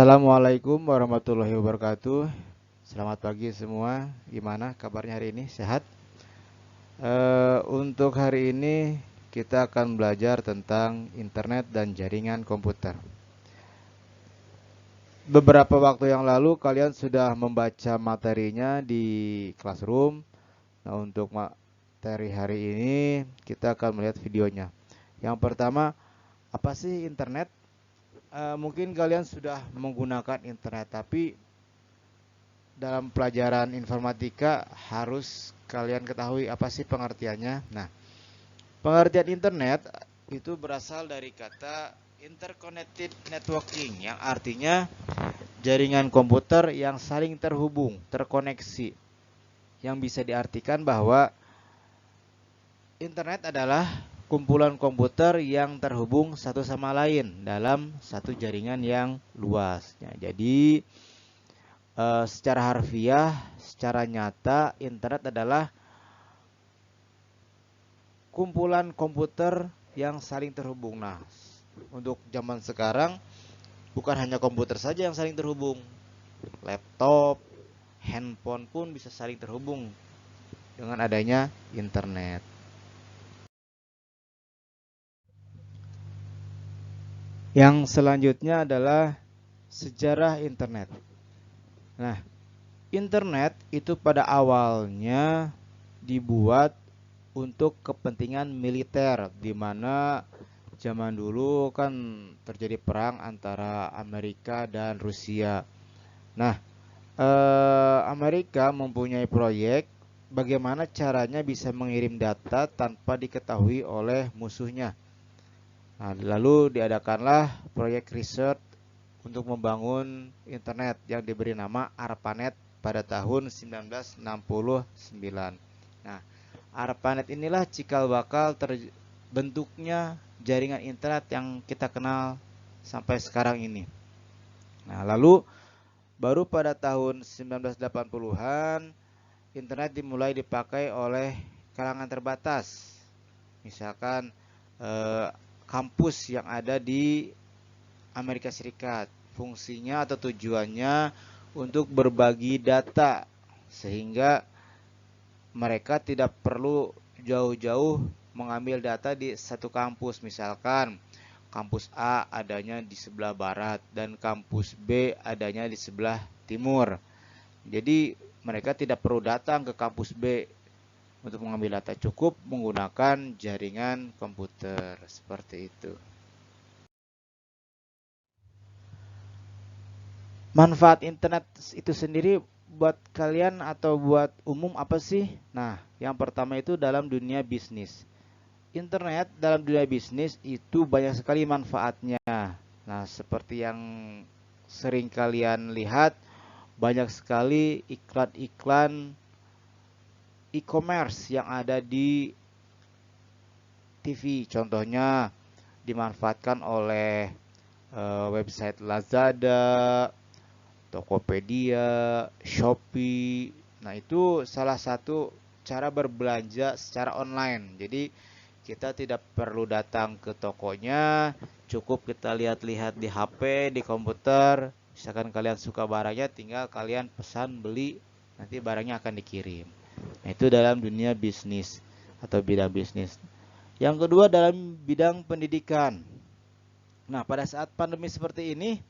Assalamualaikum warahmatullahi wabarakatuh. Selamat pagi semua. Gimana kabarnya hari ini? Sehat? Untuk hari ini kita akan belajar tentang internet dan jaringan komputer. Beberapa waktu yang lalu kalian sudah membaca materinya di Classroom. Nah, untuk materi hari ini kita akan melihat videonya. Yang pertama, apa sih internet? Mungkin kalian sudah menggunakan internet, tapi dalam pelajaran informatika harus kalian ketahui apa sih pengertiannya. Nah, pengertian internet itu berasal dari kata interconnected networking yang artinya jaringan komputer yang saling terhubung, terkoneksi. Yang bisa diartikan bahwa internet adalah kumpulan komputer yang terhubung satu sama lain dalam satu jaringan yang luas. Ya, jadi secara harfiah, secara nyata, internet adalah kumpulan komputer yang saling terhubung. Nah, untuk zaman sekarang bukan hanya komputer saja yang saling terhubung. Laptop, handphone pun bisa saling terhubung dengan adanya internet. Yang selanjutnya adalah sejarah internet. Nah, internet itu pada awalnya dibuat untuk kepentingan militer, di mana zaman dulu kan terjadi perang antara Amerika dan Rusia. Nah, Amerika mempunyai proyek bagaimana caranya bisa mengirim data tanpa diketahui oleh musuhnya. Nah, lalu diadakanlah proyek riset untuk membangun internet yang diberi nama ARPANET pada tahun 1969. Nah, ARPANET inilah cikal bakal terbentuknya jaringan internet yang kita kenal sampai sekarang ini. Nah, lalu baru pada tahun 1980-an internet dimulai dipakai oleh kalangan terbatas. Misalkan kampus yang ada di Amerika Serikat. Fungsinya atau tujuannya untuk berbagi data sehingga mereka tidak perlu jauh-jauh mengambil data di satu kampus. Misalkan kampus A adanya di sebelah barat dan kampus B adanya di sebelah timur. Jadi mereka tidak perlu datang ke kampus B untuk mengambil data, cukup menggunakan jaringan komputer seperti itu. Manfaat internet itu sendiri buat kalian atau buat umum apa sih? Nah, yang pertama itu dalam dunia bisnis. Internet dalam dunia bisnis itu banyak sekali manfaatnya. Nah, seperti yang sering kalian lihat, banyak sekali iklan-iklan e-commerce yang ada di TV. Contohnya dimanfaatkan oleh website Lazada, Tokopedia, Shopee. Nah, itu salah satu cara berbelanja secara online. Jadi, kita tidak perlu datang ke tokonya, cukup kita lihat-lihat di HP, di komputer. Misalkan kalian suka barangnya, tinggal kalian pesan, beli, nanti barangnya akan dikirim. Nah, itu dalam dunia bisnis atau bidang bisnis. Yang kedua dalam bidang pendidikan. Nah, pada saat pandemi seperti ini,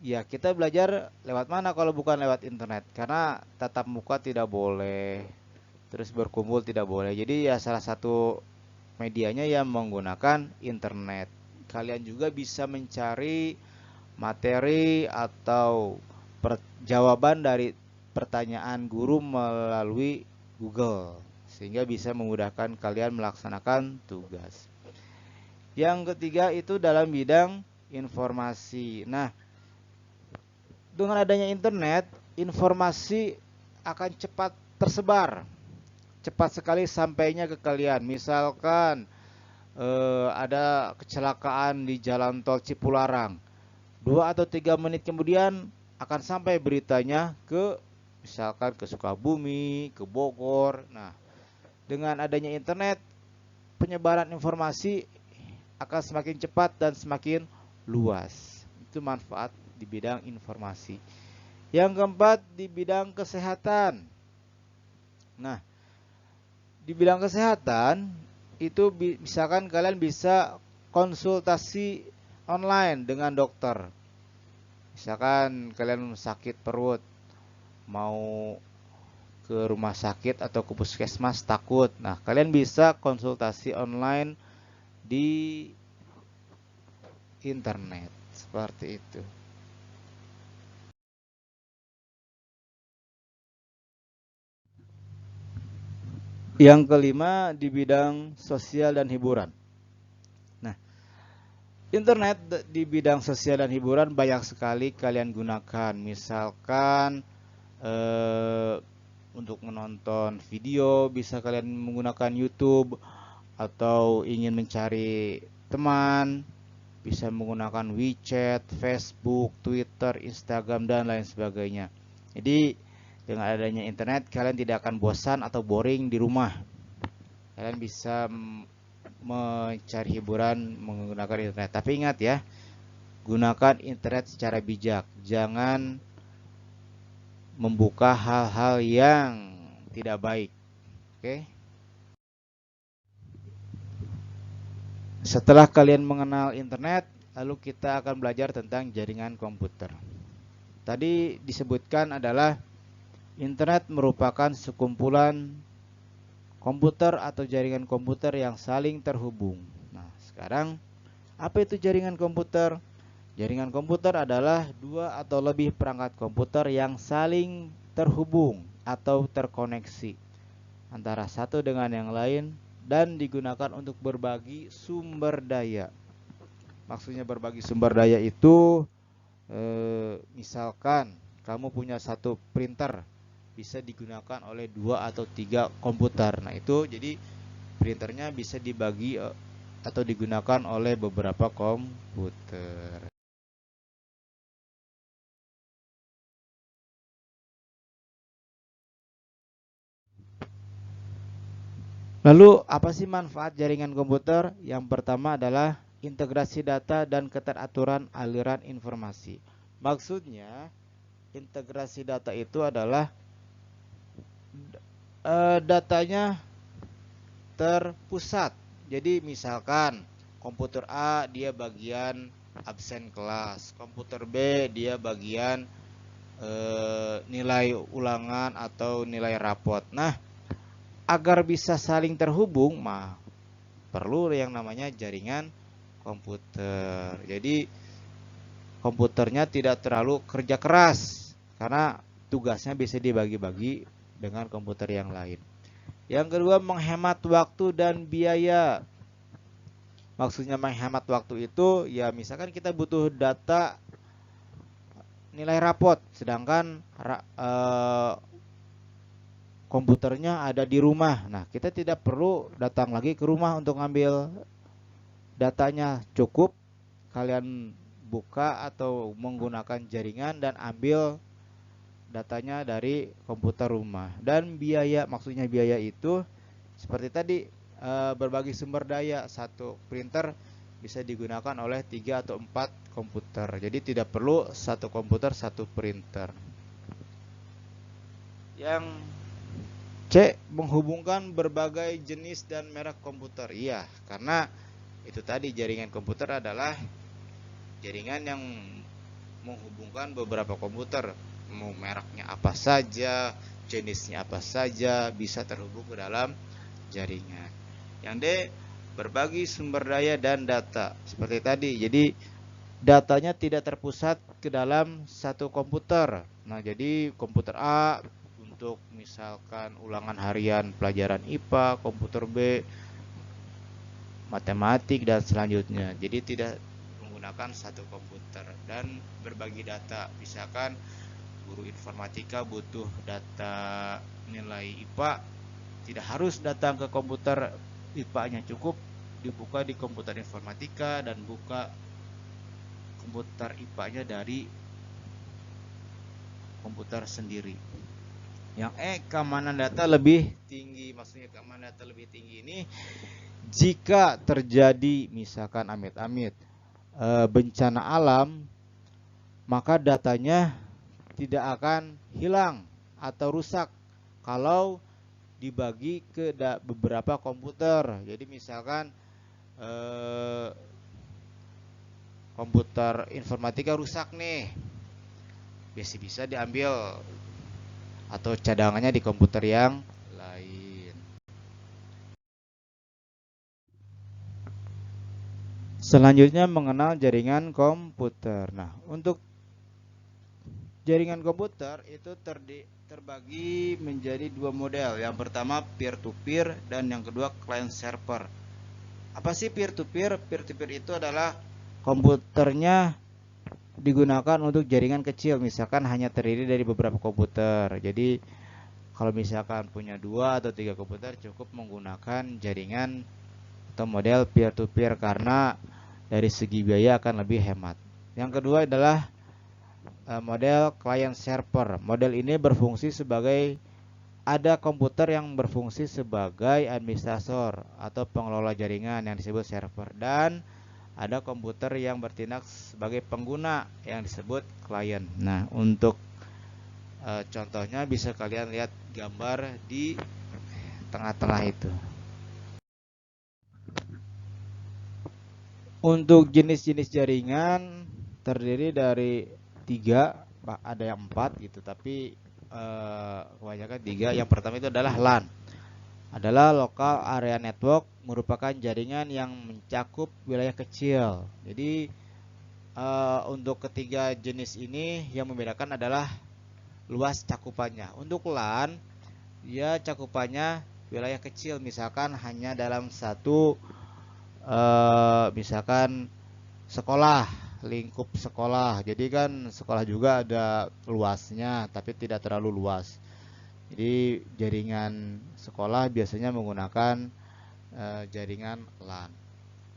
ya, kita belajar lewat mana kalau bukan lewat internet? Karena tatap muka tidak boleh, terus berkumpul tidak boleh. Jadi ya salah satu medianya yang menggunakan internet. Kalian juga bisa mencari materi atau jawaban dari pertanyaan guru melalui Google, sehingga bisa memudahkan kalian melaksanakan tugas. Yang ketiga itu dalam bidang informasi. Nah, dengan adanya internet, informasi akan cepat tersebar, cepat sekali sampainya ke kalian. Misalkan ada kecelakaan di jalan tol Cipularang, 2 atau 3 menit kemudian akan sampai beritanya ke misalkan ke Sukabumi, ke Bogor. Nah, dengan adanya internet, penyebaran informasi akan semakin cepat dan semakin luas. Itu manfaat di bidang informasi. Yang keempat, di bidang kesehatan. Nah, di bidang kesehatan itu misalkan kalian bisa konsultasi online dengan dokter. Misalkan kalian sakit perut, mau ke rumah sakit atau ke puskesmas takut. Nah, kalian bisa konsultasi online di internet seperti itu. Yang kelima, di bidang sosial dan hiburan. Nah, internet di bidang sosial dan hiburan banyak sekali kalian gunakan. Misalkan untuk menonton video bisa kalian menggunakan YouTube, atau ingin mencari teman bisa menggunakan WeChat, Facebook, Twitter, Instagram, dan lain sebagainya. Jadi dengan adanya internet kalian tidak akan bosan atau boring di rumah. Kalian bisa mencari hiburan menggunakan internet. Tapi ingat ya, gunakan internet secara bijak. Jangan membuka hal-hal yang tidak baik. Oke? Setelah kalian mengenal internet, lalu kita akan belajar tentang jaringan komputer. Tadi disebutkan adalah internet merupakan sekumpulan komputer atau jaringan komputer yang saling terhubung. Nah, sekarang apa itu jaringan komputer? Jaringan komputer adalah dua atau lebih perangkat komputer yang saling terhubung atau terkoneksi antara satu dengan yang lain dan digunakan untuk berbagi sumber daya. Maksudnya berbagi sumber daya itu misalkan kamu punya satu printer bisa digunakan oleh dua atau tiga komputer. Nah, itu jadi printernya bisa dibagi atau digunakan oleh beberapa komputer. Lalu apa sih manfaat jaringan komputer? Yang pertama adalah integrasi data dan keteraturan aliran informasi. Maksudnya integrasi data itu adalah datanya terpusat. Jadi misalkan komputer A dia bagian absen kelas, komputer B dia bagian nilai ulangan atau nilai rapot. Nah, agar bisa saling terhubung, perlu yang namanya jaringan komputer. Jadi komputernya tidak terlalu kerja keras karena tugasnya bisa dibagi-bagi dengan komputer yang lain. Yang kedua, menghemat waktu dan biaya. Maksudnya menghemat waktu itu ya misalkan kita butuh data nilai rapot, sedangkan komputernya ada di rumah. Nah, kita tidak perlu datang lagi ke rumah untuk ngambil datanya. Cukup kalian buka atau menggunakan jaringan dan ambil datanya dari komputer rumah. Dan biaya, maksudnya biaya itu seperti tadi berbagi sumber daya. Satu printer bisa digunakan oleh 3 atau 4 komputer. Jadi tidak perlu satu komputer satu printer. Yang C, menghubungkan berbagai jenis dan merek komputer. Iya, karena itu tadi jaringan komputer adalah jaringan yang menghubungkan beberapa komputer. Mau mereknya apa saja, jenisnya apa saja, bisa terhubung ke dalam jaringan. Yang D, berbagi sumber daya dan data. Seperti tadi, jadi datanya tidak terpusat ke dalam satu komputer. Nah, jadi komputer A untuk misalkan ulangan harian pelajaran IPA, komputer B matematik dan selanjutnya. Jadi tidak menggunakan satu komputer dan berbagi data. Misalkan guru informatika butuh data nilai IPA, tidak harus datang ke komputer IPA-nya, cukup dibuka di komputer informatika dan buka komputer IPA-nya dari komputer sendiri. Yang E, keamanan data lebih tinggi. Maksudnya keamanan data lebih tinggi ini jika terjadi misalkan amit-amit bencana alam maka datanya tidak akan hilang atau rusak kalau dibagi ke beberapa komputer. Jadi misalkan komputer informatika rusak nih, bisa diambil atau cadangannya di komputer yang lain. Selanjutnya mengenal jaringan komputer. Nah, untuk jaringan komputer itu terbagi menjadi dua model. Yang pertama peer-to-peer dan yang kedua client server. Apa sih peer-to-peer? Peer-to-peer itu adalah komputernya digunakan untuk jaringan kecil, misalkan hanya terdiri dari beberapa komputer. Jadi kalau misalkan punya 2 atau 3 komputer cukup menggunakan jaringan atau model peer-to-peer karena dari segi biaya akan lebih hemat. Yang kedua adalah model client server. Model ini berfungsi sebagai ada komputer yang berfungsi sebagai administrator atau pengelola jaringan yang disebut server, dan ada komputer yang bertindak sebagai pengguna yang disebut klien. Nah, untuk contohnya bisa kalian lihat gambar di tengah-tengah itu. Untuk jenis-jenis jaringan terdiri dari 3, ada yang 4 gitu, tapi kebanyakan 3. Yang pertama itu adalah LAN. Adalah local area network, merupakan jaringan yang mencakup wilayah kecil. Jadi untuk ketiga jenis ini yang membedakan adalah luas cakupannya. Untuk LAN, ya cakupannya wilayah kecil, misalkan hanya dalam satu misalkan sekolah, lingkup sekolah. Jadi kan sekolah juga ada luasnya, tapi tidak terlalu luas. Jadi jaringan sekolah biasanya menggunakan jaringan LAN.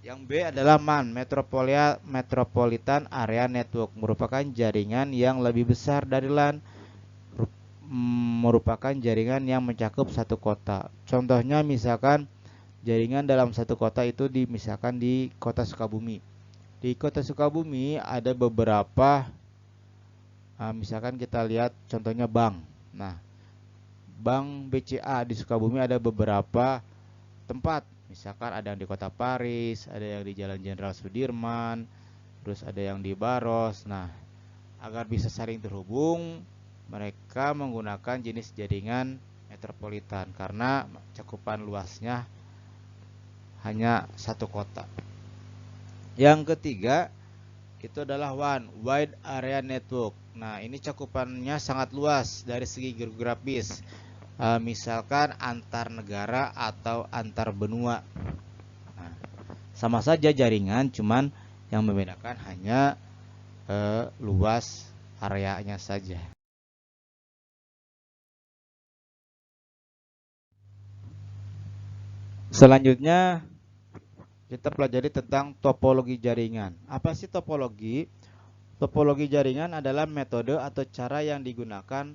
Yang B adalah MAN, Metropolitan Area Network, merupakan jaringan yang lebih besar dari LAN, merupakan jaringan yang mencakup satu kota. Contohnya misalkan jaringan dalam satu kota itu misalkan di kota Sukabumi. Di kota Sukabumi ada beberapa, misalkan kita lihat contohnya bank. Nah, Bank BCA di Sukabumi ada beberapa tempat. Misalkan ada yang di Kota Paris, ada yang di Jalan Jenderal Sudirman, terus ada yang di Baros. Nah, agar bisa saling terhubung, mereka menggunakan jenis jaringan metropolitan karena cakupan luasnya hanya satu kota. Yang ketiga itu adalah WAN, Wide Area Network. Nah, ini cakupannya sangat luas dari segi geografis. Misalkan antar negara atau antar benua. Nah, sama saja jaringan, cuman yang membedakan hanya luas areanya saja. Selanjutnya kita pelajari tentang topologi jaringan. Apa sih topologi? Topologi jaringan adalah metode atau cara yang digunakan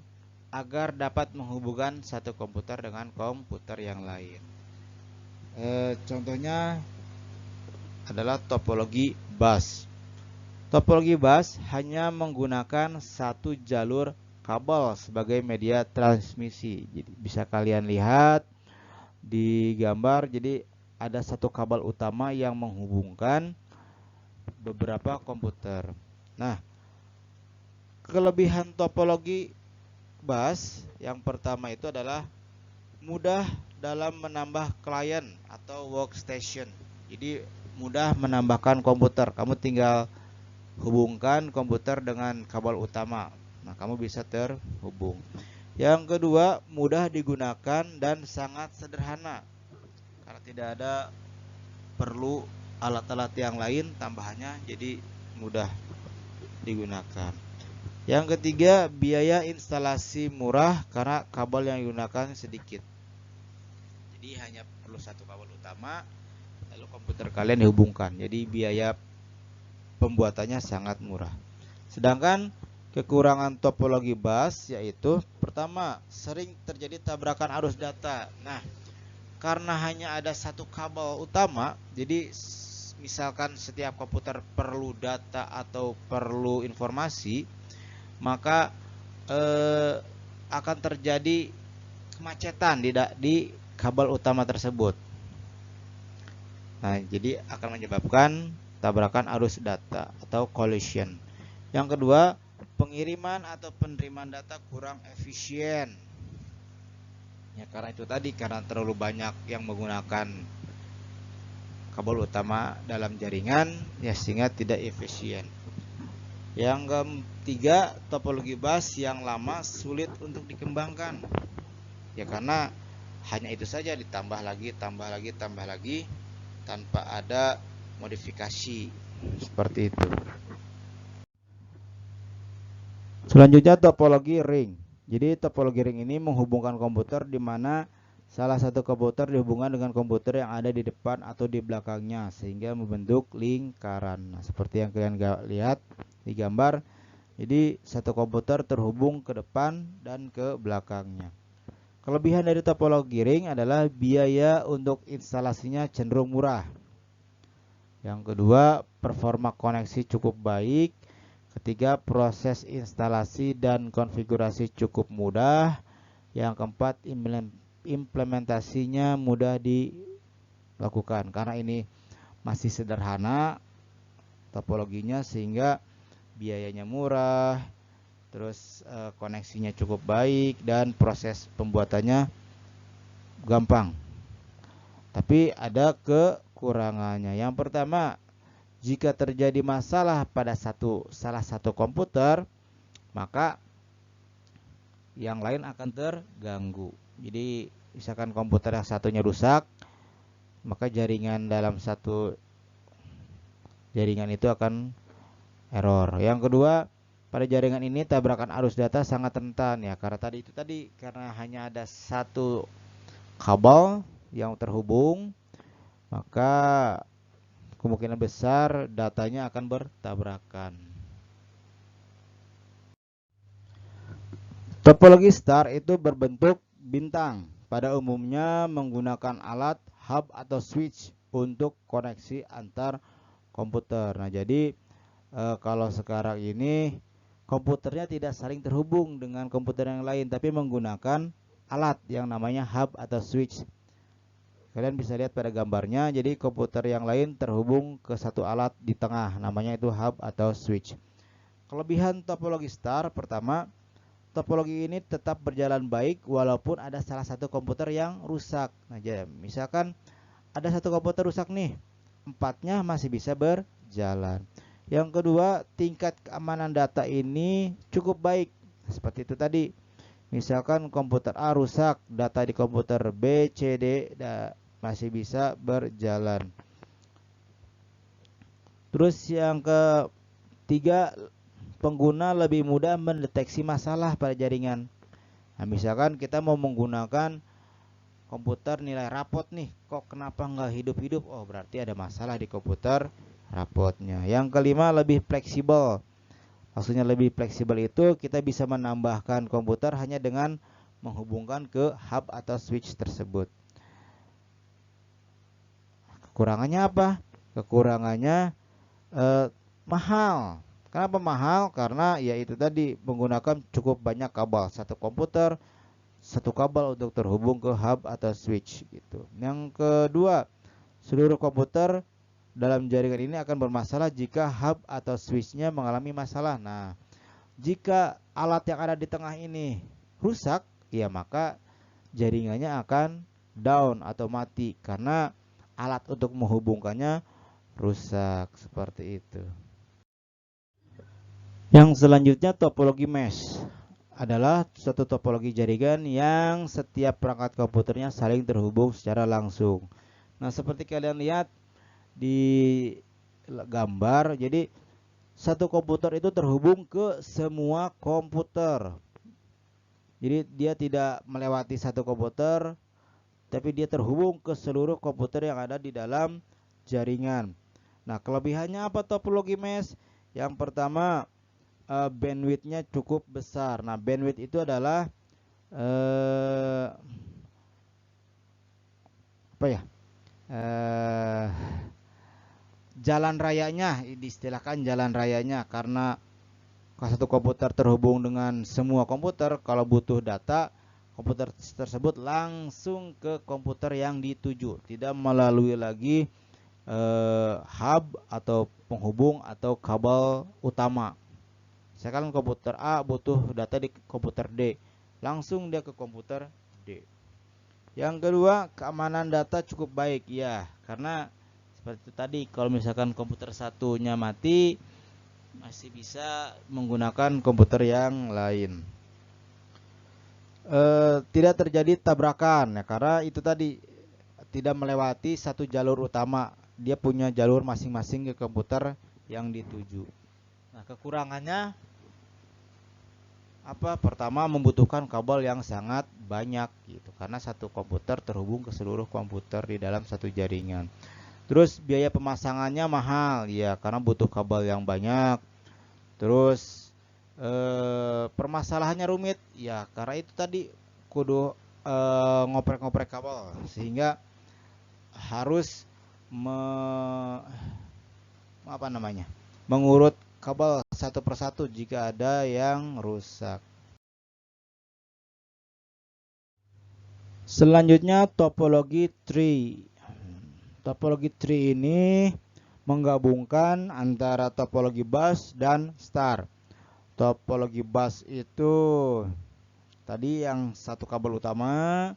agar dapat menghubungkan satu komputer dengan komputer yang lain. Contohnya adalah topologi bus. Topologi bus hanya menggunakan satu jalur kabel sebagai media transmisi. Jadi bisa kalian lihat di gambar. Jadi ada satu kabel utama yang menghubungkan beberapa komputer. Nah, kelebihan topologi bus yang pertama itu adalah mudah dalam menambah klien atau workstation. Jadi mudah menambahkan komputer. Kamu tinggal hubungkan komputer dengan kabel utama. Nah, kamu bisa terhubung. Yang kedua, mudah digunakan dan sangat sederhana. Karena tidak ada perlu alat-alat yang lain tambahannya, jadi mudah digunakan. Yang ketiga, biaya instalasi murah karena kabel yang digunakan sedikit. Jadi hanya perlu satu kabel utama, lalu komputer kalian dihubungkan. Jadi biaya pembuatannya sangat murah. Sedangkan kekurangan topologi bus yaitu pertama, sering terjadi tabrakan arus data. Nah, karena hanya ada satu kabel utama, jadi misalkan setiap komputer perlu data atau perlu informasi, maka akan terjadi kemacetan di kabel utama tersebut. Nah, jadi akan menyebabkan tabrakan arus data atau collision. Yang kedua, pengiriman atau penerimaan data kurang efisien. Ya, karena itu tadi, karena terlalu banyak yang menggunakan kabel utama dalam jaringan, ya sehingga tidak efisien. Yang ketiga, topologi bus yang lama sulit untuk dikembangkan. Ya karena hanya itu saja, ditambah lagi, tambah lagi, tambah lagi, tanpa ada modifikasi seperti itu. Selanjutnya, topologi ring. Jadi topologi ring ini menghubungkan komputer di mana salah satu komputer dihubungkan dengan komputer yang ada di depan atau di belakangnya sehingga membentuk lingkaran. Nah, seperti yang kalian lihat di gambar. Jadi satu komputer terhubung ke depan dan ke belakangnya. Kelebihan dari topologi ring adalah biaya untuk instalasinya cenderung murah. Yang kedua, performa koneksi cukup baik. Ketiga, proses instalasi dan konfigurasi cukup mudah. Yang keempat, implementasinya mudah dilakukan karena ini masih sederhana topologinya sehingga biayanya murah, terus koneksinya cukup baik dan proses pembuatannya gampang. Tapi ada kekurangannya. Yang pertama, jika terjadi masalah pada salah satu komputer, maka yang lain akan terganggu. Jadi misalkan komputer yang satunya rusak, maka jaringan dalam satu jaringan itu akan error. Yang kedua, pada jaringan ini tabrakan arus data sangat rentan ya, karena karena hanya ada satu kabel yang terhubung, maka kemungkinan besar datanya akan bertabrakan. Topologi star itu berbentuk bintang. Pada umumnya menggunakan alat hub atau switch untuk koneksi antar komputer. Nah, jadi kalau sekarang ini komputernya tidak saling terhubung dengan komputer yang lain, tapi menggunakan alat yang namanya hub atau switch. Kalian bisa lihat pada gambarnya, jadi komputer yang lain terhubung ke satu alat di tengah, namanya itu hub atau switch. Kelebihan topologi star, pertama, topologi ini tetap berjalan baik walaupun ada salah satu komputer yang rusak. Nah, jadi misalkan ada satu komputer rusak nih, empatnya masih bisa berjalan. Yang kedua, tingkat keamanan data ini cukup baik. Seperti itu tadi. Misalkan komputer A rusak, data di komputer B, C, D masih bisa berjalan. Terus yang ketiga, pengguna lebih mudah mendeteksi masalah pada jaringan. Nah, misalkan kita mau menggunakan komputer nilai rapot nih, kok kenapa nggak hidup-hidup? Oh, berarti ada masalah di komputer rapotnya. Yang kelima, lebih fleksibel. Maksudnya lebih fleksibel itu kita bisa menambahkan komputer hanya dengan menghubungkan ke hub atau switch tersebut. Kekurangannya apa? Kekurangannya mahal. Kenapa mahal? Karena ya itu tadi, menggunakan cukup banyak kabel. Satu kabel untuk terhubung ke hub atau switch gitu. Yang kedua, seluruh komputer dalam jaringan ini akan bermasalah jika hub atau switchnya mengalami masalah. Nah, jika alat yang ada di tengah ini rusak, ya maka jaringannya akan down atau mati karena alat untuk menghubungkannya rusak seperti itu. Yang selanjutnya, topologi mesh adalah suatu topologi jaringan yang setiap perangkat komputernya saling terhubung secara langsung. Nah, seperti kalian lihat di gambar, jadi satu komputer itu terhubung ke semua komputer. Jadi dia tidak melewati satu komputer, tapi dia terhubung ke seluruh komputer yang ada di dalam jaringan. Nah, kelebihannya apa topologi mesh? Yang pertama, bandwidthnya cukup besar. Nah, bandwidth itu adalah apa ya? jalan rayanya, diistilahkan jalan rayanya, karena kalau satu komputer terhubung dengan semua komputer, kalau butuh data, komputer tersebut langsung ke komputer yang dituju, tidak melalui lagi hub atau penghubung atau kabel utama. Misalkan komputer A butuh data di komputer D, langsung dia ke komputer D. Yang kedua, keamanan data cukup baik ya, karena seperti itu tadi, kalau misalkan komputer satunya mati, masih bisa menggunakan komputer yang lain. Tidak terjadi tabrakan ya, karena itu tadi tidak melewati satu jalur utama, dia punya jalur masing-masing ke komputer yang dituju. Nah, kekurangannya apa? Pertama, membutuhkan kabel yang sangat banyak gitu, karena satu komputer terhubung ke seluruh komputer di dalam satu jaringan. Terus biaya pemasangannya mahal ya, karena butuh kabel yang banyak. Terus permasalahannya rumit ya, karena itu tadi kudu ngoprek-ngoprek kabel, sehingga harus mengurut kabel satu persatu jika ada yang rusak. Selanjutnya topologi tree. Topologi tree ini menggabungkan antara topologi bus dan star. Topologi bus itu tadi yang satu kabel utama,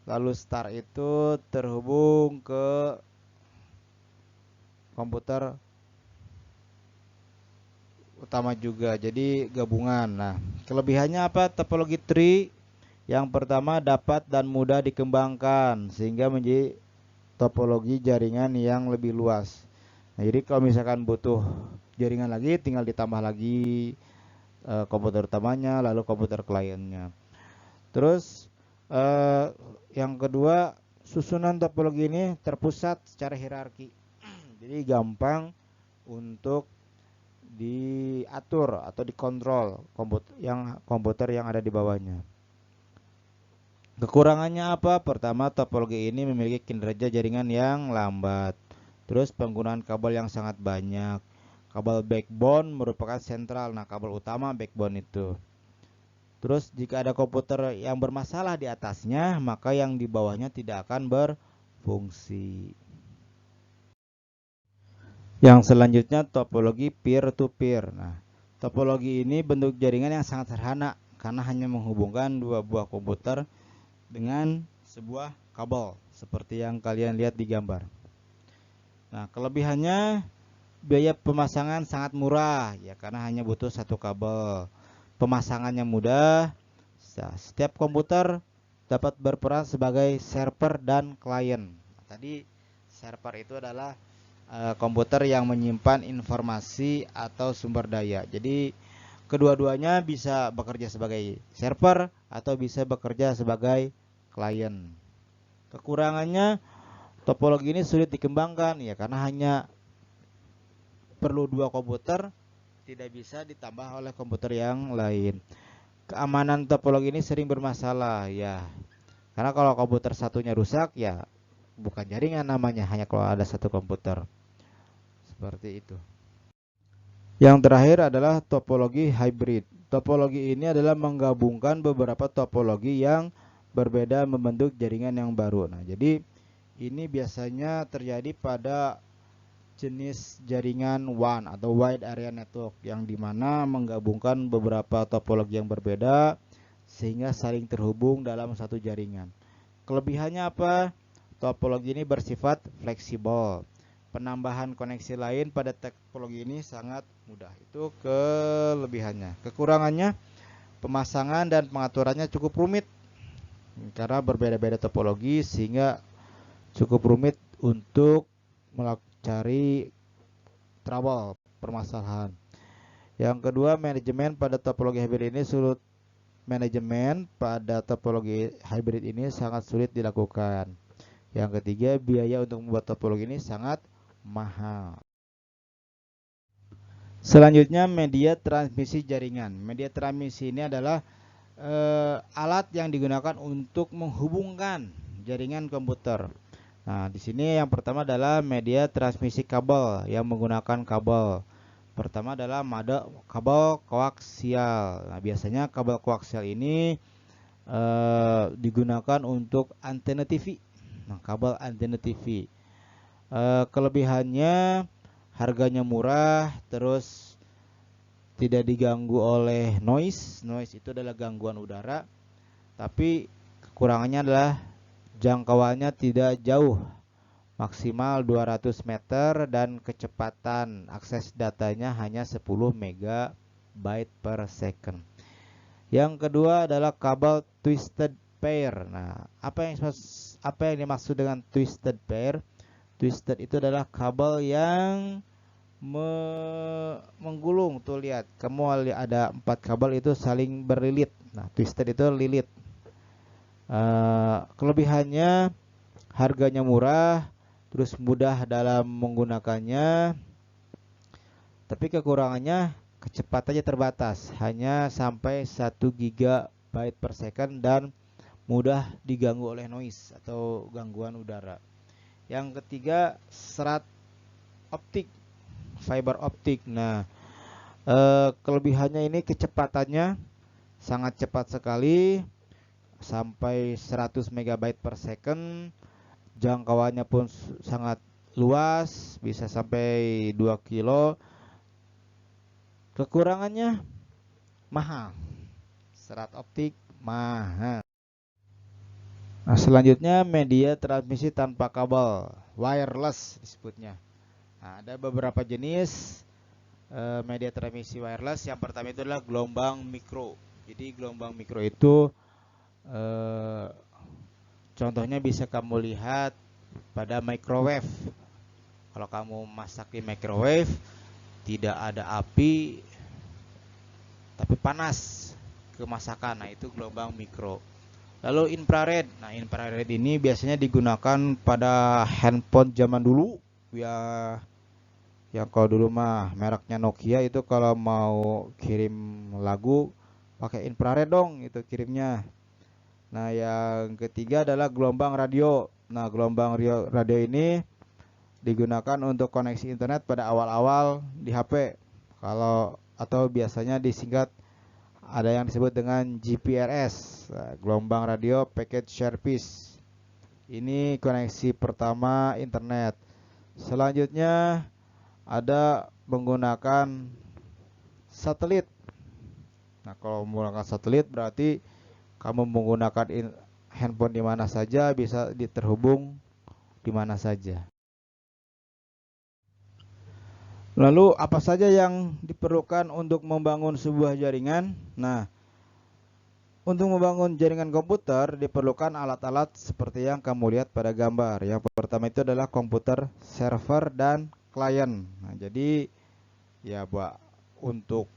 lalu star itu terhubung ke komputer utama juga, jadi gabungan. Nah, kelebihannya apa topologi tree? Yang pertama, dapat dan mudah dikembangkan sehingga menjadi topologi jaringan yang lebih luas. Nah, jadi kalau misalkan butuh jaringan lagi, tinggal ditambah lagi komputer utamanya, lalu komputer kliennya. Terus yang kedua, susunan topologi ini terpusat secara hierarki. Jadi gampang untuk diatur atau dikontrol komputer yang ada di bawahnya. Kekurangannya apa? Pertama, topologi ini memiliki kinerja jaringan yang lambat. Terus penggunaan kabel yang sangat banyak. Kabel backbone merupakan sentral, nah kabel utama backbone itu. Terus jika ada komputer yang bermasalah di atasnya, maka yang di bawahnya tidak akan berfungsi. Yang selanjutnya topologi peer-to-peer. Nah, topologi ini bentuk jaringan yang sangat sederhana karena hanya menghubungkan dua buah komputer dengan sebuah kabel seperti yang kalian lihat di gambar. Nah, kelebihannya biaya pemasangan sangat murah ya, karena hanya butuh satu kabel. Pemasangannya mudah. Setiap komputer dapat berperan sebagai server dan klien. Tadi server itu adalah komputer yang menyimpan informasi atau sumber daya. Jadi kedua-duanya bisa bekerja sebagai server atau bisa bekerja sebagai klien. Kekurangannya, topologi ini sulit dikembangkan ya, karena hanya perlu dua komputer, tidak bisa ditambah oleh komputer yang lain. Keamanan topologi ini sering bermasalah ya, karena kalau komputer satunya rusak ya bukan jaringan namanya, hanya kalau ada satu komputer. Seperti itu. Yang terakhir adalah topologi hybrid. Topologi ini adalah menggabungkan beberapa topologi yang berbeda membentuk jaringan yang baru. Nah, jadi ini biasanya terjadi pada jenis jaringan WAN atau Wide Area Network, yang dimana menggabungkan beberapa topologi yang berbeda sehingga saling terhubung dalam satu jaringan. Kelebihannya apa? Topologi ini bersifat fleksibel. Penambahan koneksi lain pada topologi ini sangat mudah. Itu kelebihannya. Kekurangannya, pemasangan dan pengaturannya cukup rumit karena berbeda-beda topologi, sehingga cukup rumit untuk mencari trouble, permasalahan. Yang kedua, manajemen pada topologi hybrid ini sulit. Manajemen pada topologi hybrid ini sangat sulit dilakukan. Yang ketiga, biaya untuk membuat topologi ini sangat mahal. Selanjutnya, media transmisi jaringan. Media transmisi ini adalah alat yang digunakan untuk menghubungkan jaringan komputer. Nah, di sini yang pertama adalah media transmisi kabel yang menggunakan kabel. Pertama adalah kabel koaksial. Nah, biasanya kabel koaksial ini digunakan untuk antena TV. Nah, kabel antena TV. Kelebihannya harganya murah, terus tidak diganggu oleh noise. Noise itu adalah gangguan udara. Tapi kekurangannya adalah jangkauannya tidak jauh, maksimal 200 meter dan kecepatan akses datanya hanya 10 megabyte per second. Yang kedua adalah kabel twisted pair. Nah, apa yang dimaksud dengan twisted pair? Twisted itu adalah kabel yang menggulung. Tuh lihat, kamu ada 4 kabel itu saling berlilit. Nah, twisted itu lilit. Kelebihannya harganya murah, terus mudah dalam menggunakannya. Tapi kekurangannya kecepatannya terbatas, hanya sampai 1 GB per second dan mudah diganggu oleh noise atau gangguan udara. Yang ketiga, serat optik, fiber optik. Nah, kelebihannya ini kecepatannya sangat cepat sekali, sampai 100 megabyte per second. Jangkauannya pun sangat luas, bisa sampai 2 kilo. Kekurangannya mahal, serat optik mahal. Nah, selanjutnya media transmisi tanpa kabel, wireless disebutnya. Nah, ada beberapa jenis media transmisi wireless. Yang pertama itu adalah gelombang mikro. Jadi gelombang mikro itu contohnya bisa kamu lihat pada microwave. Kalau kamu masak di microwave, tidak ada api tapi panas kemasakan. Nah, itu gelombang mikro. Lalu infrared. Nah, infrared ini biasanya digunakan pada handphone zaman dulu ya. Yang kalau dulu mah mereknya Nokia itu kalau mau kirim lagu pakai infrared dong itu kirimnya. Nah, yang ketiga adalah gelombang radio. Nah, gelombang radio ini digunakan untuk koneksi internet pada awal-awal di HP. Atau biasanya disingkat ada yang disebut dengan GPRS, gelombang radio packet service. Ini koneksi pertama internet. Selanjutnya ada menggunakan satelit. Nah, kalau menggunakan satelit berarti kamu menggunakan handphone di mana saja, bisa terhubung di mana saja. Lalu apa saja yang diperlukan untuk membangun sebuah jaringan? Nah, untuk membangun jaringan komputer diperlukan alat-alat seperti yang kamu lihat pada gambar. Yang pertama itu adalah komputer, server, dan klien. Nah, jadi ya untuk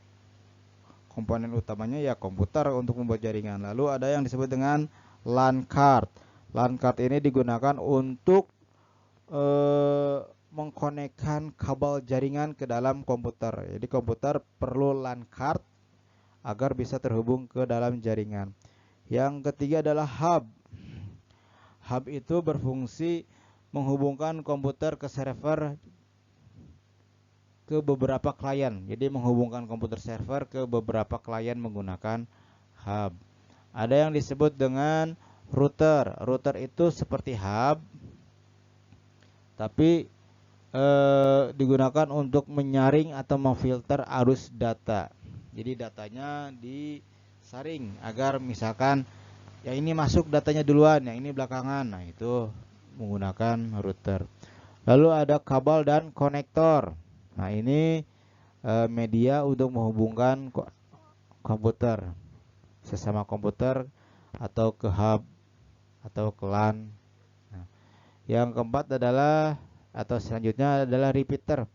komponen utamanya ya komputer untuk membuat jaringan. Lalu ada yang disebut dengan LAN card. LAN card ini digunakan untuk mengkonekkan kabel jaringan ke dalam komputer. Jadi komputer perlu LAN card agar bisa terhubung ke dalam jaringan. Yang ketiga adalah hub. Hub itu berfungsi menghubungkan komputer ke server ke beberapa klien. Jadi menghubungkan komputer server ke beberapa klien menggunakan hub. Ada yang disebut dengan router. Router itu seperti hub, tapi digunakan untuk menyaring atau memfilter arus data. Jadi datanya disaring agar misalkan yang ini masuk datanya duluan, yang ini belakangan. Nah, itu menggunakan router. Lalu ada kabel dan konektor. Nah, ini media untuk menghubungkan komputer sesama komputer atau ke hub atau ke LAN. Nah, yang keempat adalah atau selanjutnya adalah repeater.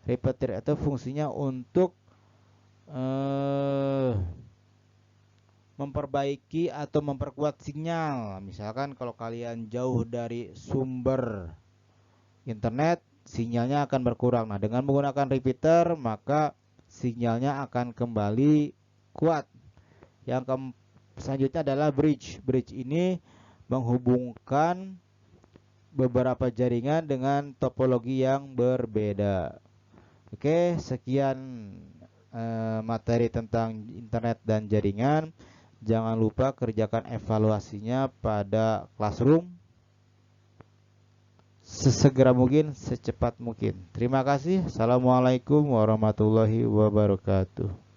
Repeater itu fungsinya untuk memperbaiki atau memperkuat sinyal. Misalkan kalau kalian jauh dari sumber internet, sinyalnya akan berkurang. Nah, dengan menggunakan repeater, maka sinyalnya akan kembali kuat. Selanjutnya adalah bridge. Bridge ini menghubungkan beberapa jaringan dengan topologi yang berbeda. Oke, sekian materi tentang internet dan jaringan. Jangan lupa kerjakan evaluasinya pada Classroom sesegera mungkin, secepat mungkin. Terima kasih. Assalamualaikum warahmatullahi wabarakatuh.